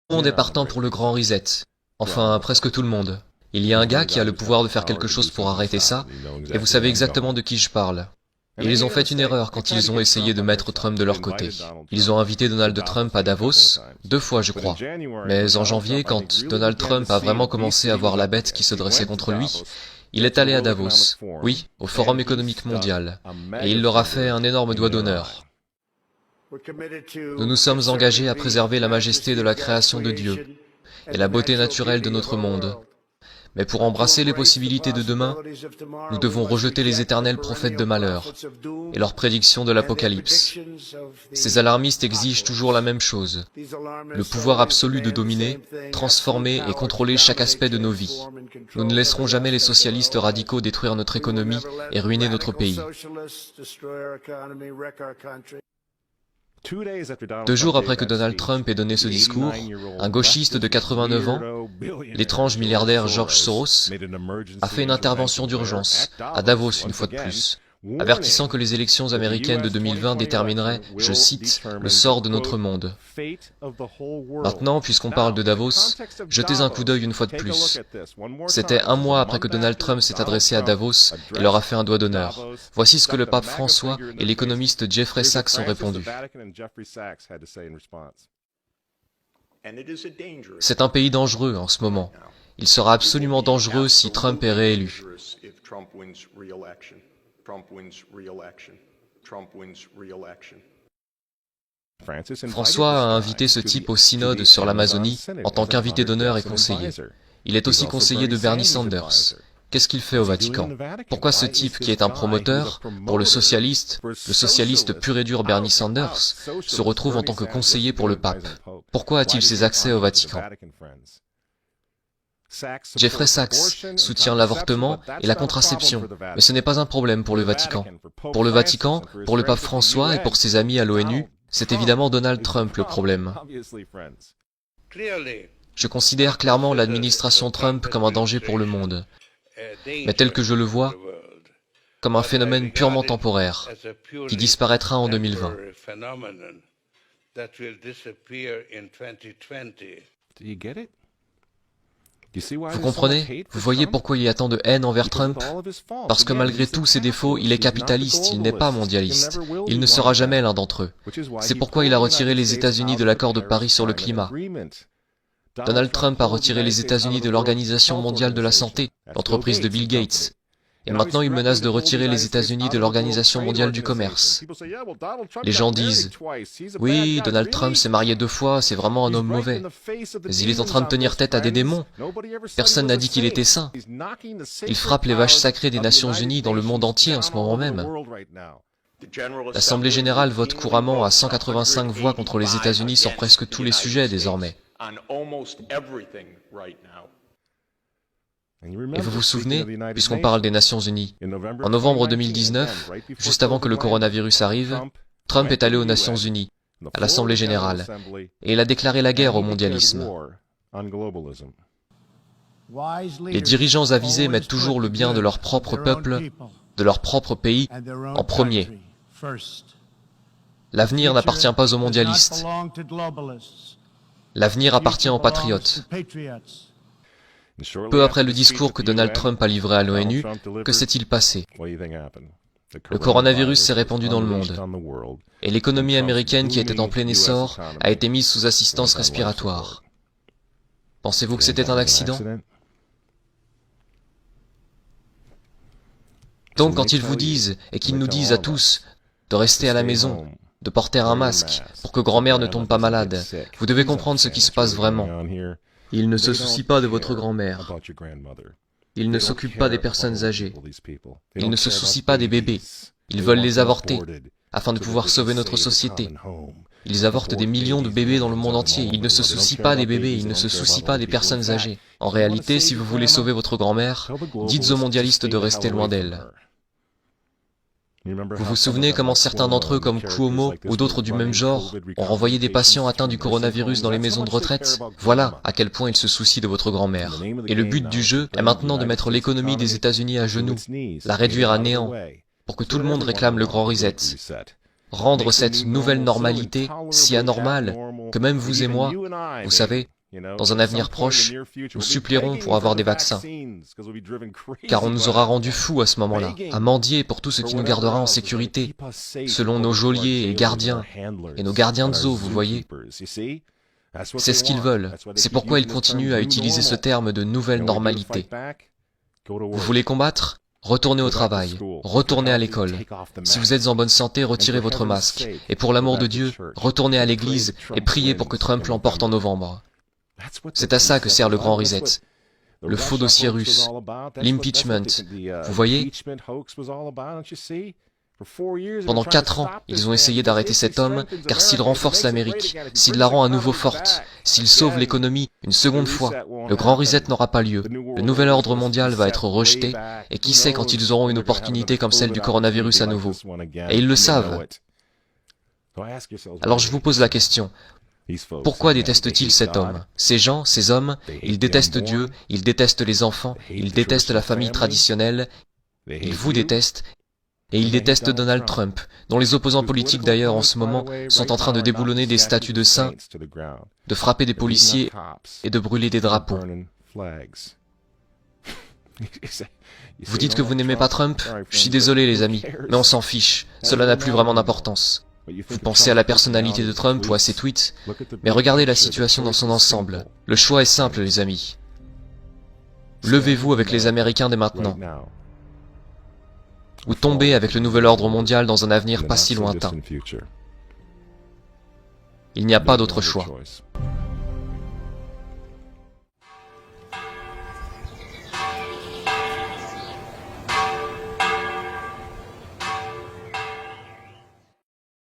Le monde est partant pour le grand reset. Enfin, presque tout le monde. Il y a un gars qui a le pouvoir de faire quelque chose pour arrêter ça, et vous savez exactement de qui je parle. Et ils ont fait une erreur quand ils ont essayé de mettre Trump de leur côté. Ils ont invité Donald Trump à Davos, 2 fois je crois. Mais en janvier, quand Donald Trump a vraiment commencé à voir la bête qui se dressait contre lui, il est allé à Davos, oui, au Forum économique mondial, et il leur a fait un énorme doigt d'honneur. Nous nous sommes engagés à préserver la majesté de la création de Dieu et la beauté naturelle de notre monde. Mais pour embrasser les possibilités de demain, nous devons rejeter les éternels prophètes de malheur et leurs prédictions de l'Apocalypse. Ces alarmistes exigent toujours la même chose, le pouvoir absolu de dominer, transformer et contrôler chaque aspect de nos vies. Nous ne laisserons jamais les socialistes radicaux détruire notre économie et ruiner notre pays. 2 jours après que Donald Trump ait donné ce discours, un gauchiste de 89 ans, l'étrange milliardaire George Soros, a fait une intervention d'urgence, à Davos une fois de plus, avertissant que les élections américaines de 2020 détermineraient, je cite, le sort de notre monde. Maintenant, puisqu'on parle de Davos, jetez un coup d'œil une fois de plus. C'était 1 mois après que Donald Trump s'est adressé à Davos et leur a fait un doigt d'honneur. Voici ce que le pape François et l'économiste Jeffrey Sachs ont répondu. C'est un pays dangereux en ce moment. Il sera absolument dangereux si Trump est réélu. François a invité ce type au synode sur l'Amazonie en tant qu'invité d'honneur et conseiller. Il est aussi conseiller de Bernie Sanders. Qu'est-ce qu'il fait au Vatican? Pourquoi ce type qui est un promoteur pour le socialiste pur et dur Bernie Sanders, se retrouve en tant que conseiller pour le pape? Pourquoi a-t-il ses accès au Vatican? Jeffrey Sachs soutient l'avortement et la contraception, mais ce n'est pas un problème pour le Vatican. Pour le Vatican, pour le pape François et pour ses amis à l'ONU, c'est évidemment Donald Trump le problème. Je considère clairement l'administration Trump comme un danger pour le monde, mais tel que je le vois, comme un phénomène purement temporaire, qui disparaîtra en 2020. Vous comprenez? Vous voyez pourquoi il y a tant de haine envers Trump? Parce que malgré tous ses défauts, il est capitaliste, il n'est pas mondialiste. Il ne sera jamais l'un d'entre eux. C'est pourquoi il a retiré les États-Unis de l'accord de Paris sur le climat. Donald Trump a retiré les États-Unis de l'Organisation mondiale de la santé, l'entreprise de Bill Gates. Et maintenant, il menace de retirer les États-Unis de l'Organisation mondiale du commerce. Les gens disent, oui, Donald Trump s'est marié 2 fois, c'est vraiment un homme mauvais. Mais il est en train de tenir tête à des démons. Personne n'a dit qu'il était saint. Il frappe les vaches sacrées des Nations Unies dans le monde entier en ce moment même. L'Assemblée générale vote couramment à 185 voix contre les États-Unis sur presque tous les sujets désormais. Et vous vous souvenez, puisqu'on parle des Nations Unies, en novembre 2019, juste avant que le coronavirus arrive, Trump est allé aux Nations Unies, à l'Assemblée générale, et il a déclaré la guerre au mondialisme. Les dirigeants avisés mettent toujours le bien de leur propre peuple, de leur propre pays, en premier. L'avenir n'appartient pas aux mondialistes. L'avenir appartient aux patriotes. Peu après le discours que Donald Trump a livré à l'ONU, que s'est-il passé? Le coronavirus s'est répandu dans le monde, et l'économie américaine qui était en plein essor a été mise sous assistance respiratoire. Pensez-vous que c'était un accident? Donc quand ils vous disent, et qu'ils nous disent à tous, de rester à la maison, de porter un masque, pour que grand-mère ne tombe pas malade, vous devez comprendre ce qui se passe vraiment. Ils ne se soucient pas de votre grand-mère. Ils ne s'occupent pas des personnes âgées. Ils ne se soucient pas des bébés. Ils veulent les avorter, afin de pouvoir sauver notre société. Ils avortent des millions de bébés dans le monde entier. Ils ne se soucient pas des bébés, ils ne se soucient pas des personnes âgées. En réalité, si vous voulez sauver votre grand-mère, dites aux mondialistes de rester loin d'elle. Vous vous souvenez comment certains d'entre eux, comme Cuomo ou d'autres du même genre, ont renvoyé des patients atteints du coronavirus dans les maisons de retraite? Voilà à quel point ils se soucient de votre grand-mère. Et le but du jeu est maintenant de mettre l'économie des États-Unis à genoux, la réduire à néant, pour que tout le monde réclame le grand reset. Rendre cette nouvelle normalité si anormale que même vous et moi, vous savez, Dans un avenir proche, nous supplierons pour avoir des vaccins, car on nous aura rendus fous à ce moment-là, à mendier pour tout ce qui nous gardera en sécurité, selon nos geôliers et gardiens, et nos gardiens de zoo, vous voyez. C'est ce qu'ils veulent, c'est pourquoi ils continuent à utiliser ce terme de nouvelle normalité. Vous voulez combattre ? Retournez au travail, retournez à l'école. Si vous êtes en bonne santé, retirez votre masque. Et pour l'amour de Dieu, retournez à l'église et priez pour que Trump l'emporte en novembre. C'est à ça que sert le grand reset. Le faux dossier russe, l'impeachment. Vous voyez ? Pendant 4 ans, ils ont essayé d'arrêter cet homme, car s'il renforce l'Amérique, s'il la rend à nouveau forte, s'il sauve l'économie une seconde fois, le grand reset n'aura pas lieu. Le nouvel ordre mondial va être rejeté, et qui sait quand ils auront une opportunité comme celle du coronavirus à nouveau. Et ils le savent. Alors je vous pose la question. Pourquoi détestent-ils cet homme? Ces gens, ces hommes, ils détestent Dieu, ils détestent les enfants, ils détestent la famille traditionnelle, ils vous détestent, et ils détestent Donald Trump, dont les opposants politiques d'ailleurs en ce moment sont en train de déboulonner des statues de saints, de frapper des policiers et de brûler des drapeaux. Vous dites que vous n'aimez pas Trump? Je suis désolé les amis, mais on s'en fiche, cela n'a plus vraiment d'importance. Vous pensez à la personnalité de Trump ou à ses tweets, mais regardez la situation dans son ensemble. Le choix est simple les amis. Levez-vous avec les Américains dès maintenant, ou tombez avec le nouvel ordre mondial dans un avenir pas si lointain. Il n'y a pas d'autre choix.